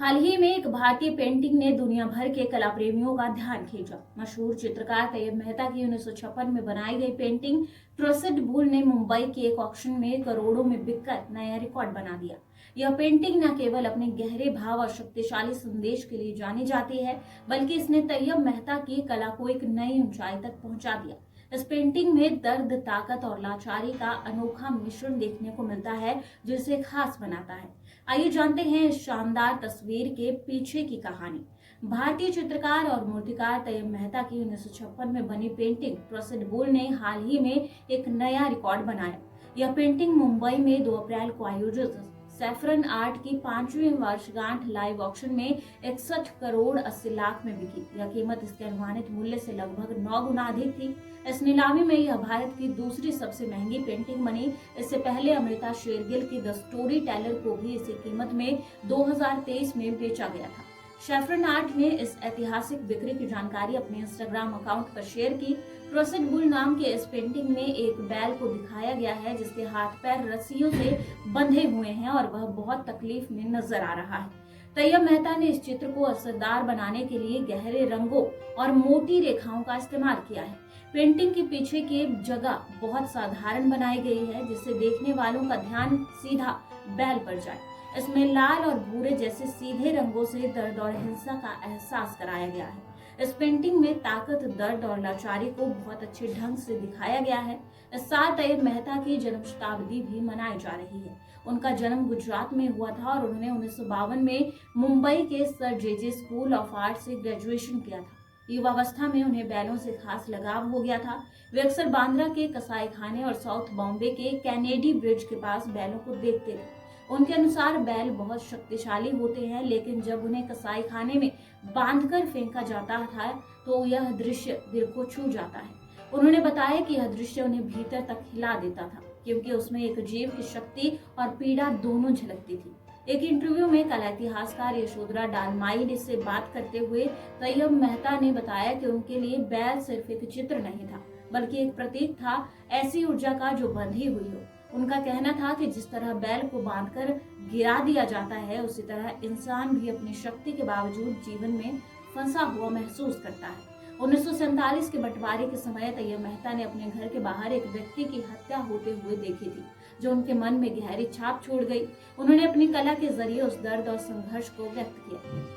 हाल ही में एक भारतीय पेंटिंग ने दुनिया भर के कला प्रेमियों का ध्यान खींचा। मशहूर चित्रकार तैयब मेहता की 1956 में बनाई गई पेंटिंग प्रोसिड बुल ने मुंबई के एक ऑक्शन में करोड़ों में बिककर नया रिकॉर्ड बना दिया। यह पेंटिंग न केवल अपने गहरे भाव और शक्तिशाली संदेश के लिए जानी जाती है, बल्कि इसने तैयब मेहता की कला को एक नई ऊंचाई तक पहुंचा दिया। इस पेंटिंग में दर्द, ताकत और लाचारी का अनोखा मिश्रण देखने को मिलता है, जो इसे खास बनाता है। आइए जानते हैं इस शानदार तस्वीर के पीछे की कहानी। भारतीय चित्रकार और मूर्तिकार तैयब मेहता की 1956 में बनी पेंटिंग प्रोसिड बुल ने हाल ही में एक नया रिकॉर्ड बनाया। यह पेंटिंग मुंबई में 2 अप्रैल को आयोजित सैफरन आर्ट की 5वीं वर्षगांठ लाइव ऑक्शन में 61 करोड़ 80 लाख में बिकी। यह कीमत इसके अनुमानित मूल्य से लगभग 9 गुना अधिक थी। इस नीलामी में यह भारत की दूसरी सबसे महंगी पेंटिंग बनी। इससे पहले अमृता शेरगिल की द स्टोरी टेलर को भी इसी कीमत में 2023 में बेचा गया था। सैफरन आर्ट ने इस ऐतिहासिक बिक्री की जानकारी अपने इंस्टाग्राम अकाउंट पर शेयर की। प्रोसिड बुल नाम के इस पेंटिंग में एक बैल को दिखाया गया है, जिसके हाथ पैर रस्सियों से बंधे हुए हैं और वह बहुत तकलीफ में नजर आ रहा है। तैयब मेहता ने इस चित्र को असरदार बनाने के लिए गहरे रंगों और मोटी रेखाओं का इस्तेमाल किया है। पेंटिंग के पीछे की जगह बहुत साधारण बनाई गई है, जिससे देखने वालों का ध्यान सीधा बैल पर जाए। इसमें लाल और भूरे जैसे सीधे रंगों से दर्द और हिंसा का एहसास कराया गया है। इस पेंटिंग में ताकत, दर्द और लाचारी को बहुत अच्छे ढंग से दिखाया गया है। इस साल तैयब मेहता की जन्म शताब्दी भी मनाई जा रही है। उनका जन्म गुजरात में हुआ था और उन्होंने 1952 में मुंबई के sir J school of art से ग्रेजुएशन किया था। युवावस्था में उन्हें बैलों से खास लगाव हो गया था। वे अक्सर बांद्रा के कसाई खाने और साउथ बॉम्बे के कैनेडी ब्रिज के पास बैलों को देखते थे। उनके अनुसार बैल बहुत शक्तिशाली होते हैं, लेकिन जब उन्हें कसाई खाने में बांधकर फेंका जाता था तो यह दृश्य दिल को छू जाता है। उन्होंने बताया कि यह दृश्य उन्हें भीतर तक हिला देता था, क्योंकि उसमें एक जीव की शक्ति और पीड़ा दोनों झलकती थी। एक इंटरव्यू में कला इतिहासकार यशोधरा डालमाई से बात करते हुए तैयब मेहता ने बताया कि उनके लिए बैल सिर्फ एक चित्र नहीं था, बल्कि एक प्रतीक था, ऐसी ऊर्जा का जो बंधी हुई हो। उनका कहना था कि जिस तरह बैल को बांधकर गिरा दिया जाता है, उसी तरह इंसान भी अपनी शक्ति के बावजूद जीवन में फंसा हुआ महसूस करता है। 1947 के बंटवारे के समय तैयब मेहता ने अपने घर के बाहर एक व्यक्ति की हत्या होते हुए देखी थी, जो उनके मन में गहरी छाप छोड़ गई। उन्होंने अपनी कला के जरिए उस दर्द और संघर्ष को व्यक्त किया।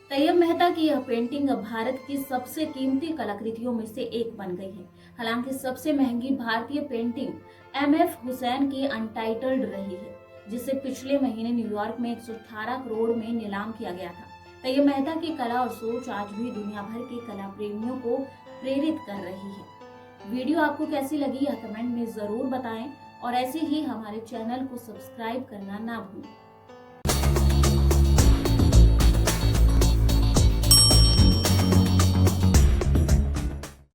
तैयब मेहता की यह पेंटिंग अब भारत की सबसे कीमती कलाकृतियों में से एक बन गई है। हालांकि सबसे महंगी भारतीय पेंटिंग एमएफ हुसैन की अनटाइटल्ड रही है, जिसे पिछले महीने न्यूयॉर्क में 118 करोड़ में नीलाम किया गया था। तैयब मेहता की कला और सोच आज भी दुनिया भर के कला प्रेमियों को प्रेरित कर रही है। वीडियो आपको कैसी लगी यह कमेंट में जरूर बताएं और ऐसे ही हमारे चैनल को सब्सक्राइब करना ना भूलें।